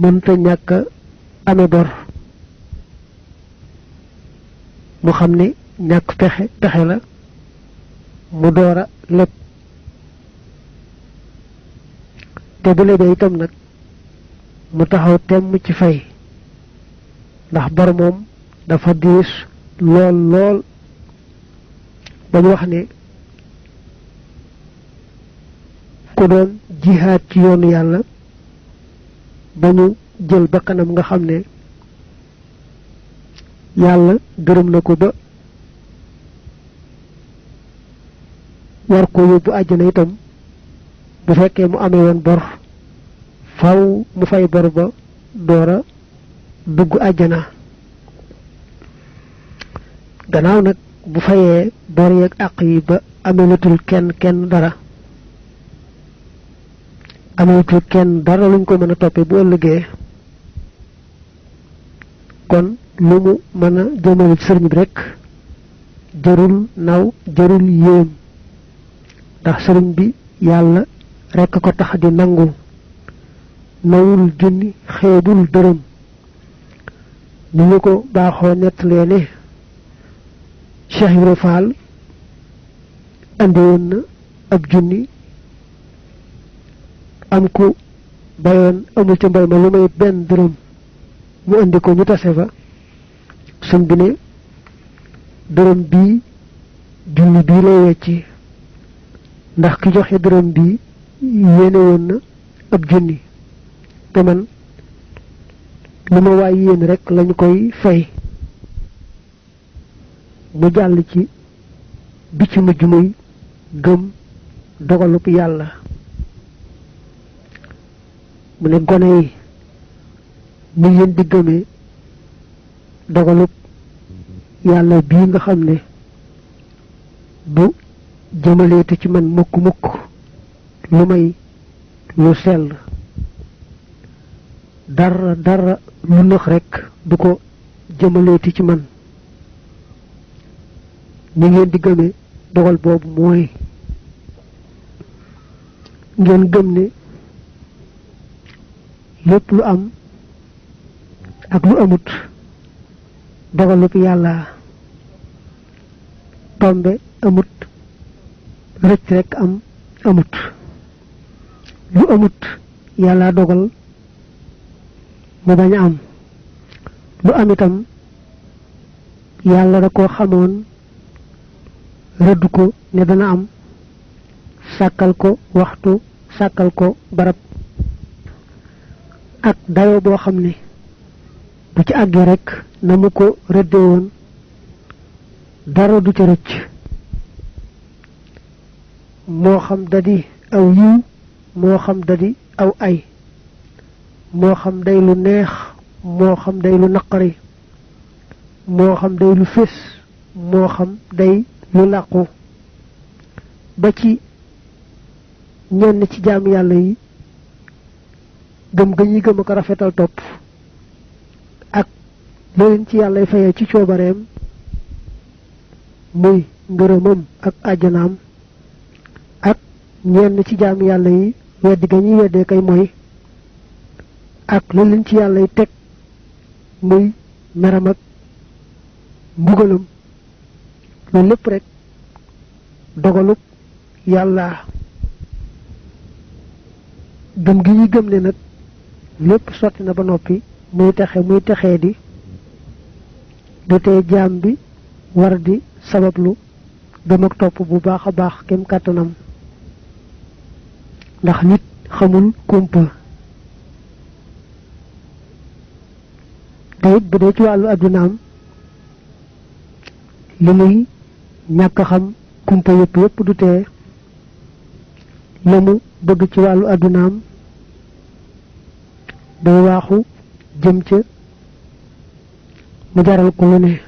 mënta ñàkk amee bor mu xam ne ñàkk pexe la mu door a leb te bu lebee itam nag mu taxaw temm ci fay ndax bor moom dafa diis lool lool dañu wax ne ku doon jihaad ci yoonu yàlla ba ñu jël bakkanam nga xam ne yàlla gërëm na ko ba war ko yóbbu àjjana itam bu fekkee mu amee woon bor faw mu fay bor ba doora dugg àjjana gannaaw nag bu fayee bor yeeg àq yi ba amelatul kenn dara amelatul kenn dara luñ ko mën a toppee bu ëllëgee kon lu mu mën a jëmale ci sëriñ bi rek jërul naw jërul yéem ndax sëriñ bi yàlla rekk ko tax di nangu nawul junni xeebul dërëm ni ñu ko baaxoo nettalee ne Cheikh Ibra Fall andi woon na ab junni am ku bayoon amul ci mbay ma lu may benn dërëm mu andi ko ñu tase fa sëñ bi ne dërëm bii junni bii lay wecci ndax ki joxe dërëm bii yéene woon na ab junni te man lu ma waay yéen rek lañu koy fay mu jàll ci bi ci mujj muy gëm dogalub yàlla mu ne gone yi ni ngeen di gëmee dogalub yàlla bii nga xam ne bu jëmaleete ci man mukk lu may lu sell dara lu nëx rekk du ko jëmaleete ci man ni ngeen di gëmee dogal boobu mooy ngeen gëm ne lépp lu am ak lu amut dogalub yàlla tombe amut rëcc rekk amut lu amut yàlla dogal mu bañ a am lu am itam yàlla da koo xamoon rëdd ko ne dana am sàkkal ko waxtu sàkkal ko barab ak dayo boo xam ne bu ci àggee rekk na mu ko rëdde woon dara du ca rëcc moo xam dadi aw yiw moo xam dadi aw ay moo xam day lu neex moo xam day lu naqari moo xam day lu fés moo xam day lu làqu ba ci ñenn ci jaam yàlla yi gëm ga ñuy gëm a ko rafetal topp ak leen ci yàlla fayee ci coobareem muy ngërëmam ak àjjanaam ak ñenn ci jaam yàlla yi weddi ga ñuy weddee kay mooy ak lu leen ci yàlla teg muy meram ak mbugalam loolu lépp rek dogalub yàlla gëm gi ñuy gëm ne nag lépp sotti na ba noppi muy texee di du tee jaam bi war di sabablu gëm ak topp bu baax a baax kem kàttanam ndax nit xamul kumpa te it bu dee ci wàllu addunaam li muy ñàkk a xam kumpa yëpp du tee la mu bëgg ci wàllu addunaam day waaxu jëm ca mu jaral ko lu ne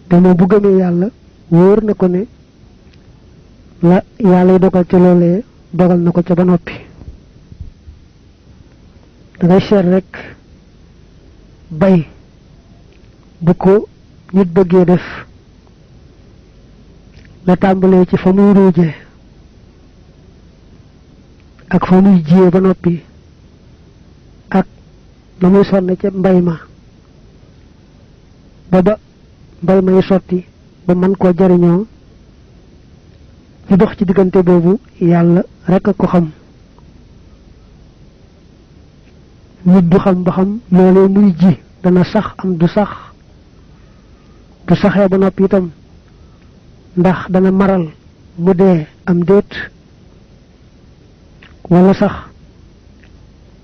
te moom bu gëmee yàlla wóor na ko ne la yàlla dogal ca loolee dogal na ko ca ba noppi dangay seet rekk bay bu ko nit bëggee def la tàmbalee ci fa muy ruuje ak fa muy jiyee ba noppi ak la muy sonne ca mbay ma ba mbay may sotti ba man koo jariñoo ci dox ci diggante boobu yàlla rek a ko xam nit du xam ba xam loolee muy ji dana sax am du sax bu saxee ba noppi itam ndax dana maral mu dee am déet wala sax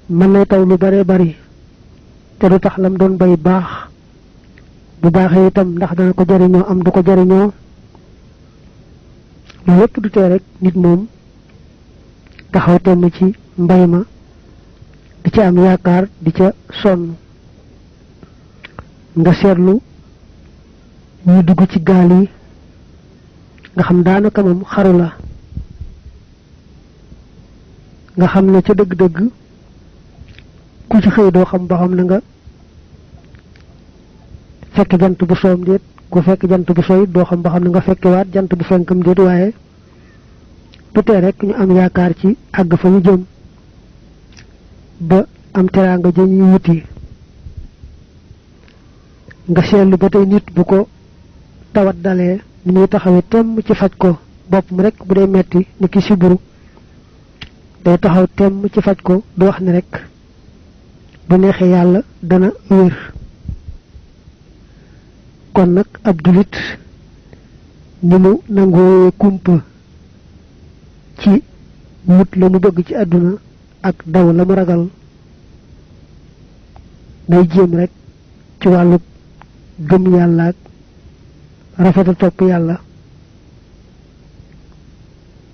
mën nay taw lu bare bari te du tax lam doon bay baax bu baaxee itam ndax dana ko jariñoo am du ko jariñoo lu lépp du tee rek nit moom taxaw temm ci mbay ma di ca am yaakaar di ca sonn nga seetlu ñu dugg ci gaal yi nga xam daanaka moom xaru la nga xam ne ca dëgg-dëgg ku ci xëy doo xam ba xam na nga fekk jant bu soom déet ku fekk jant bu sooy doo xam ba xam ne nga fekkewaat jant bu fenkam déet waaye du tee rek ñu am yaakaar ci àgg fa ñu jëm ba am teraanga ja ñuy wuti nga seetlu ba tey nit bu ko tawat dalee ni ñuy taxawee temm ci faj ko bopp mu rek bu dee metti ni ki siburu day taxaw temm ci faj ko du wax ne rek bu neexee yàlla dana wér kon nag ab julit ni mu nangoo kumpa ci wut la mu bëgg ci àdduna ak daw la mu ragal day jéem rek ci wàllu gëm yàlla ak rafetal topp yàlla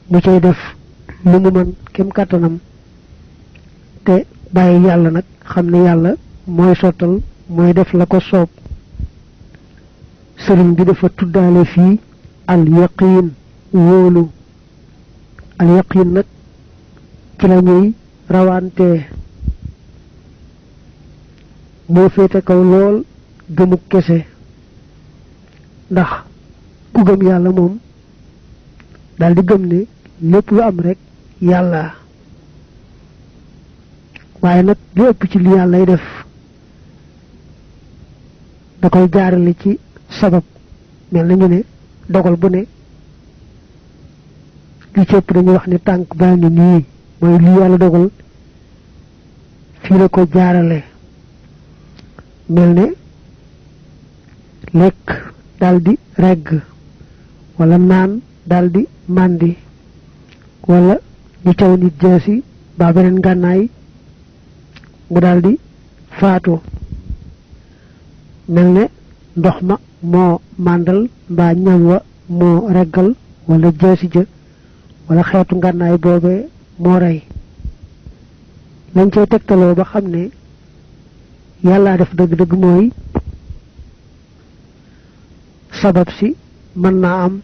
mu cay def lu mu mën kem kàttanam te bàyyi yàlla nag xam ne yàlla mooy sottal mooy def la ko soob sëriñ bi dafa tuddaale fii al yaqiin wóolu al yaqiin nag ci la ñuy rawante moo féete kaw lool gëmu kese ndax ku gëm yàlla moom daldi gëm ne lépp lu am rek yàlla waaye nag li ëpp ci li yàllay def da koy jaarale ci sabab mel na ñu ne dogal bu ne li ci ëpp dañuy wax ne tànk baa ngi nii mooy li yàlla dogal fii la ko jaarale mel ne lekk daldi regg wala naan daldi màndi wala ñu caw nit jaasi ba beneen gànnaay mu daldi faatu mel ne ndox ma moo màndal mbaa ñam wa moo reggal wala jaasi ja wala xeetu ngànnaay boobee moo rey lañ cay tegtaloo ba xam ne yàllaa def dëgg-dëgg mooy sabab si mën naa am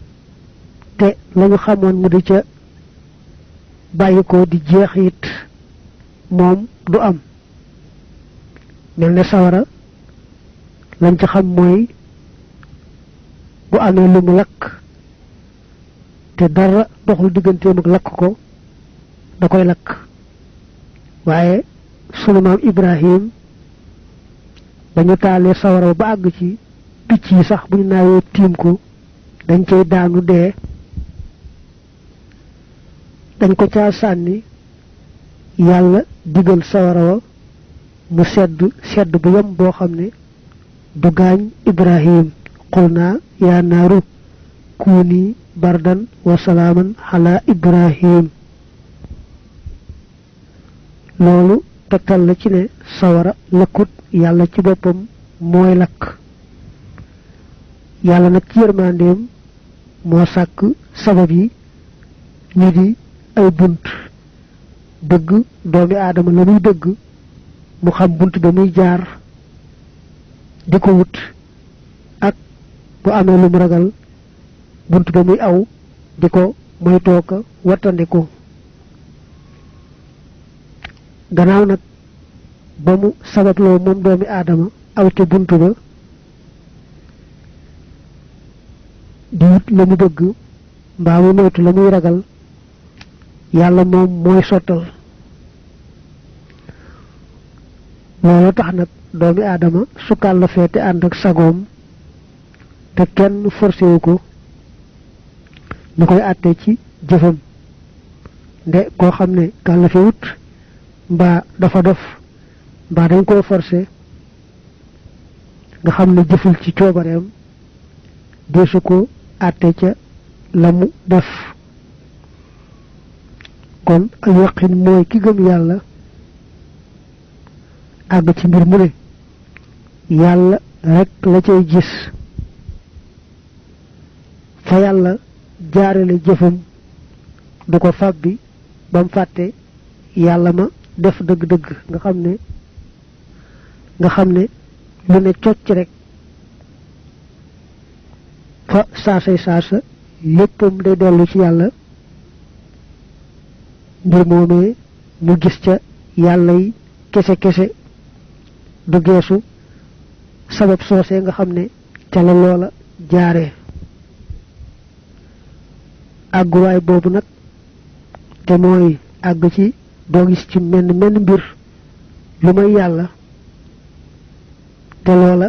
te lañu xamoon mu di ca bàyyi ko di jeex it moom du am mel ne sawara lañ ca xam mooy bu amee lu mu lakk te dara doxul digganteem ak lakk ko da koy lakk waaye sunu maam Ibrahim dañu taalee sawara ba àgg ci picc yi sax bu ñu naawee tiim ko dañ cay daanu dee dañ ko caa sànni yàlla digal sawara wa mu sedd bu yem boo xam ne du gaañ Ibrahim qul naa yaa naaru kuuni bardan wa salaaman ala Ibrahim loolu tegtal la ci ne sawara lakkut yàlla ci boppam mooy lakk yàlla nag ci yërmandeem moo sàkk sabab yi ñu di ay bunt bëgg doomi aadama la muy bëgg mu xam bunt ba muy jaar di ko wut ak bu amee lu mu ragal bunt ba muy aw di ko moytoo ko wattandiku gannaaw nag ba mu sababloo moom doomi aadama aw ca bunt ba di wut la mu bëgg mbaa mu moytu la muy ragal yàlla moom mooy sottal loolu tax nag doomi aadama su kàllafee te ànd ak sagoom te kenn forcé wu ko ñu koy àtte ci jëfam nde koo xam ne kàllafe wut mbaa dafa dof mbaa dañ koo forcé nga xam ne jëful ci coobareem deesu ko àtte ca la mu def kon al yaqin mooy ki gëm yàlla àgg ci mbir mu ne yàlla rek la cay gis fa yàlla jaarale jëfam du ko fàbbi bam fàtte yàlla ma def dëgg-dëgg nga xam ne lu ne cocc rek fa saasay saasa léppam day dellu ci yàlla mbir moomee mu gis ca yàlla yi kese du geesu sabab soosee nga xam ne ca la loola jaaree àgguwaay boobu nag te mooy àgg ci doo gis ci menn mbir lu may yàlla te loola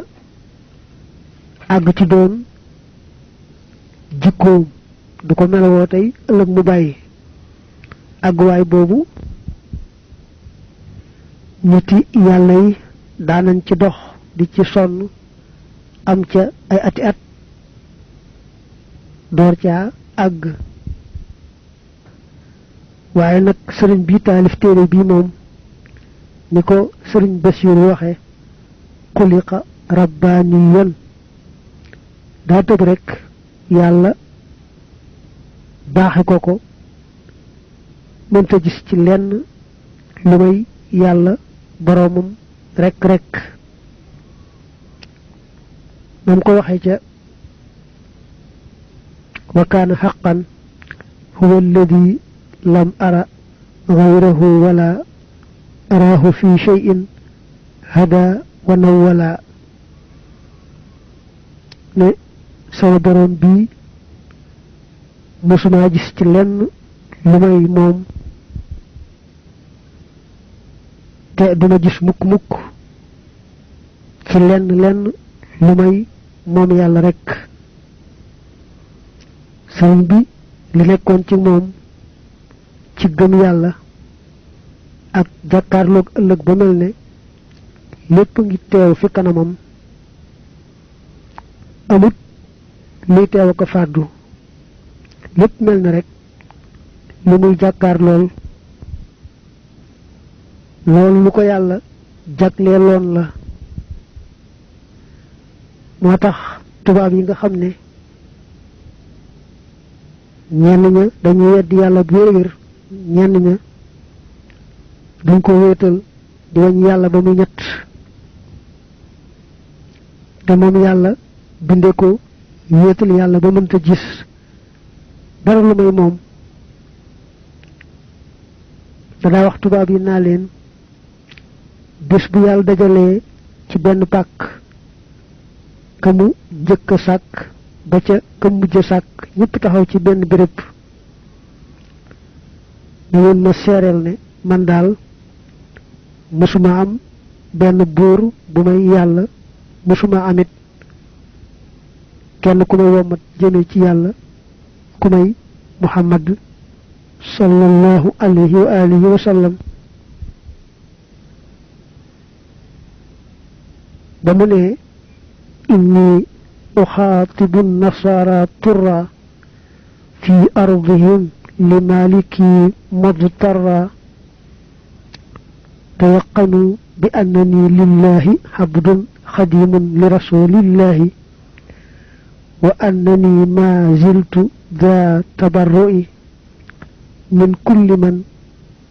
àgg ci doon jikkoom du ko melowoo tey ëllëg mu bàyyi àgguwaay boobu niti yàlla yi daanañ ci dox di ci sonn am ca ay ati at door caa àgg waaye nag sëriñ bi taalif téere bii moom ni ko sëriñ Basiiru waxe xuliqa rabbaaniyan daa tëb rek yàlla baaxe ko mënta gis ci lenn lu may yàlla boroomam rek moom ko waxee ca wa kaana xaqan huwa alladi lam ara gayrahu wala araahu fi cheyin hada wa nawwala ne sama boroom bii mësumaa gis ci lenn lu may moom te duma gis mukk ci lenn lu may moom yàlla rekk sëriñ bi li nekkoon ci moom ci gëm yàlla ak jàkkaarloog ëllëg ba mel ne lépp ngi teew fi kanamam amut luy teew a ko fàddu lépp mel na rek lu muy jàkkaar loolu lu ko yàlla jagleeloon la moo tax tubaab yi nga xam ne ñenn ña dañuy weddi yàlla bu wér ñenn ña duñ ko wéetal di wañ yàlla ba muy ñett te moom yàlla binde ko wéetal yàlla ba mënta gis dara lu may moom danaa wax tubaab yi naa leen bés bu yàlla dajalee ci benn pàkk ka mu njëkk a sàkk ba ca ka mujj a sàkk ñëpp taxaw ci benn béréb da ngeen ma seereel ne man daal mësuma am benn buur bu may yàlla mësuma amit kenn ku may wommat jëme ci yàlla ku may muhammad sallallahu alayhi wa alihi wa sallam ba mu ne inni uxaatibu nasara turra fi ardihim li maliki mudtarra tayaqanu bi annani lillahi abdun xadimun li rasulillahi wa annani ma ziltu ذا تبرؤ من كل من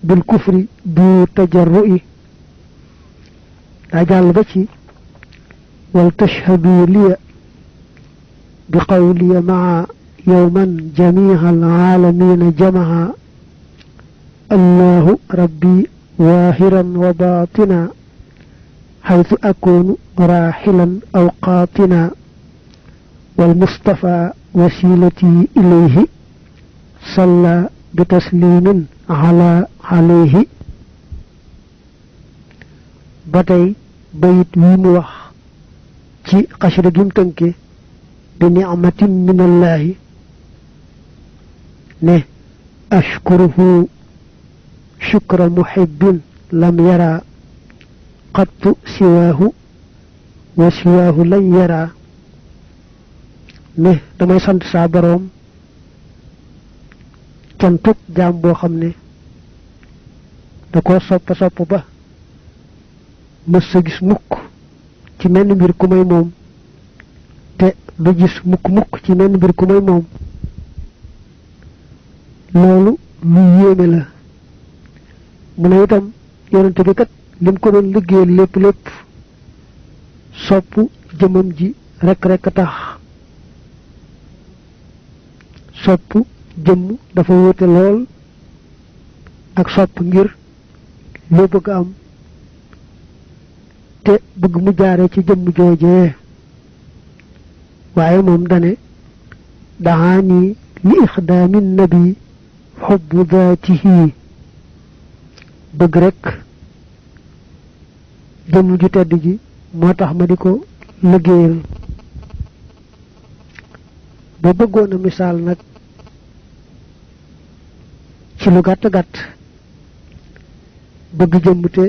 بالكفر ذو تجرؤ أجعل بشي ولتشهدوا لي بقولي مع يوما جميع العالمين جمعا الله ربي واهرا وباطنا حيث أكون راحلا أو قاطنا والمصطفى وسيلتي إليه صلى بتسليم عليه batay bayit wi mu wax ci xasida gi mu tënke bi ni'matin minallahi ne ashkuruhu shukra muhibbin lam yara qattu siwaahu wa siwaahu lan yara ne damay sant sa borom cantuk jaam boo xam ne da ko sopp ba mës sa gis mukk ci menn mbir ku may moom te du gis mukk ci menn mbir ku may moom loolu lu yéeme la mu ne itam yonente bi kat lim ko doon liggéeyal lépp sopp jëmam ji rek tax sopp jëmm dafa wute lool ak sopp ngir loo bëgg am te bëgg mu jaare ci jëmm joojee waaye moom dane daani li ixdaami nabi xubbu daatihi bëgg rek jëmm ju tedd ji moo tax ma di ko liggéeyal ba bëggoon a misaal nag ci lu gàtt bëgg jëmm te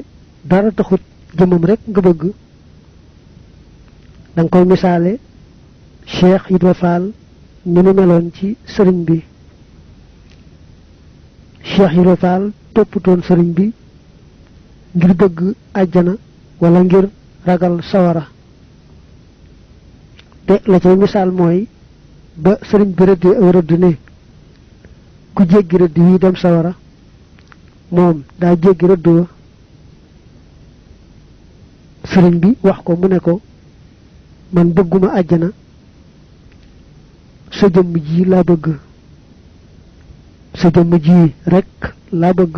dara taxut jëmmam rek nga bëgg danga koy misaale Cheikh Ibra Fall ni mu meloon ci sëriñ bi Cheikh Ibra Fall toppatoon sëriñ bi ngir bëgg àjjana wala ngir ragal sawara te la cay misaal mooy ba sëriñ bi rëddee aw rëdd ne ku jéggi rëdd wi dem sawara moom daa jéggi rëdd wa sëriñ bi wax ko mu ne ko man bëgguma àjjana sa jëmm ji laa bëgg sa jëmm ji rek laa bëgg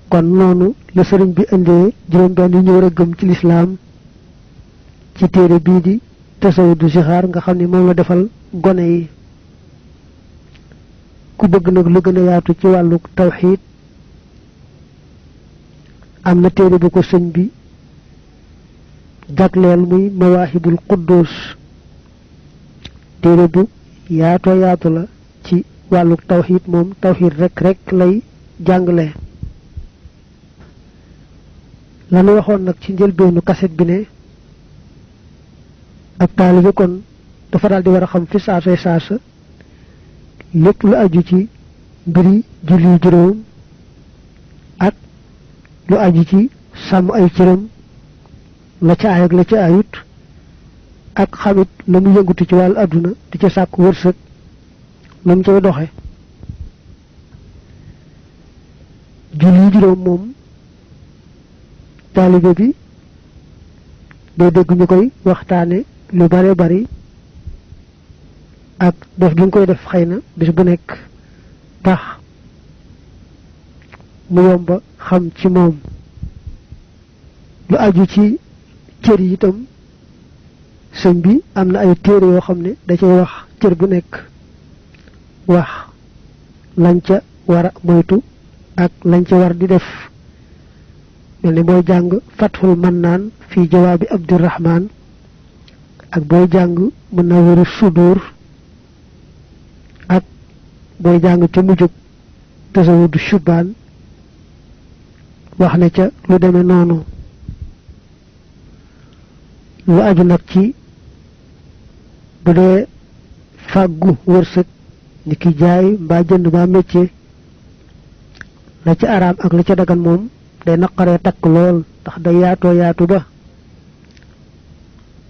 kon noonu la sëriñ bi indee juróom-benn yi ñu war a gëm ci lislaam ci téere bii di tasawudu sixaar nga xam ne moom la defal gone yi ku bëgg nag lu gën a yaatu ci wàllu tawxiid am na téere bu ko sëñ bi jagleel muy mawaahibul quddus téere bu yaatu la ci wàllu tawxiid moom tawxiid rek lay jàngale lanu waxoon nag ci njëlbeenu kaset bi ne ab taalibe kon dafa daal di war a xam fi saasa lépp lu aju ci mbiri julli juróom ak lu aju ci sàmm ay cëram la ca aay ak la ca ayut ak xamit la mu yëngutu ci wàllu àdduna di ca sàkk wërsëg la mu cay doxe julli juróom moom taalibe bi day dégg ñu koy waxtaane lu bare bari ak def gi nga koy def xëy na bis bu nekk tax mu yomba xam ci moom lu aju ci cër yi itam sëñ bi am na ay téere yoo xam ne da cay wax cër bu nekk wax lañ ca war a moytu ak lañ ca war di def mel ni booy jàng Fathul Mannaan fii jawaabi Abdurrahman ak booy jàng Munawwiru Sudur ak booy jàng ca mujjug Tasawudu Shubaan wax na ca lu demee noonu lu aju nag ci bu dee fàggu wërsëg ni ki jaay mbaa jënd mbaa métier la ca araam ak la ca dagan moom day naqaree takk lool ndax day yaatu ba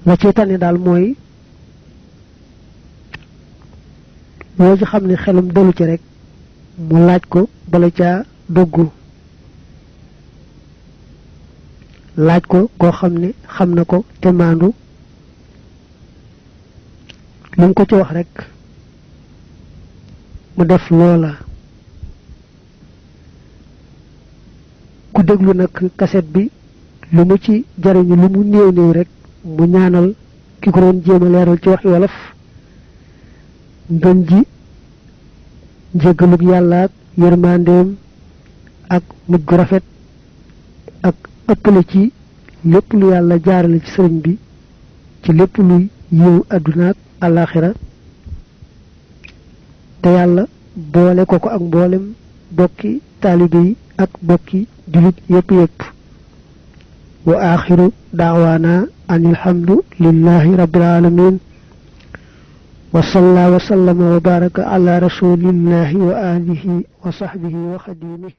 la ci tane daal mooy loo ci xam ne xelam dalu ci rek mu laaj ko bala caa dugg laaj ko koo xam ne xam na ko te maandu lu mu ko ci wax rek mu def loola ku déglu nag kaset bi lu mu ci jariñu lu mu néew rek mu ñaanal ki ko doon jéem a leeral ci waxi wolof ngën ji njëggalug yàlla ak yërmandeem ak mujj gu rafet ëppale ci lépp lu yàlla jaarale ci sëriñ bi ci lépp luy yiw àdduna ak àllaaxira te yàlla boole ko ak mboolem bokki taalibe yi ak bokki julit yépp wa axiru daawaana an alhamdu lillahi rabbil alamin wa salla wa sallama wa baraka ala rasulillahi wa alihi wa sahbihi wa xadimihi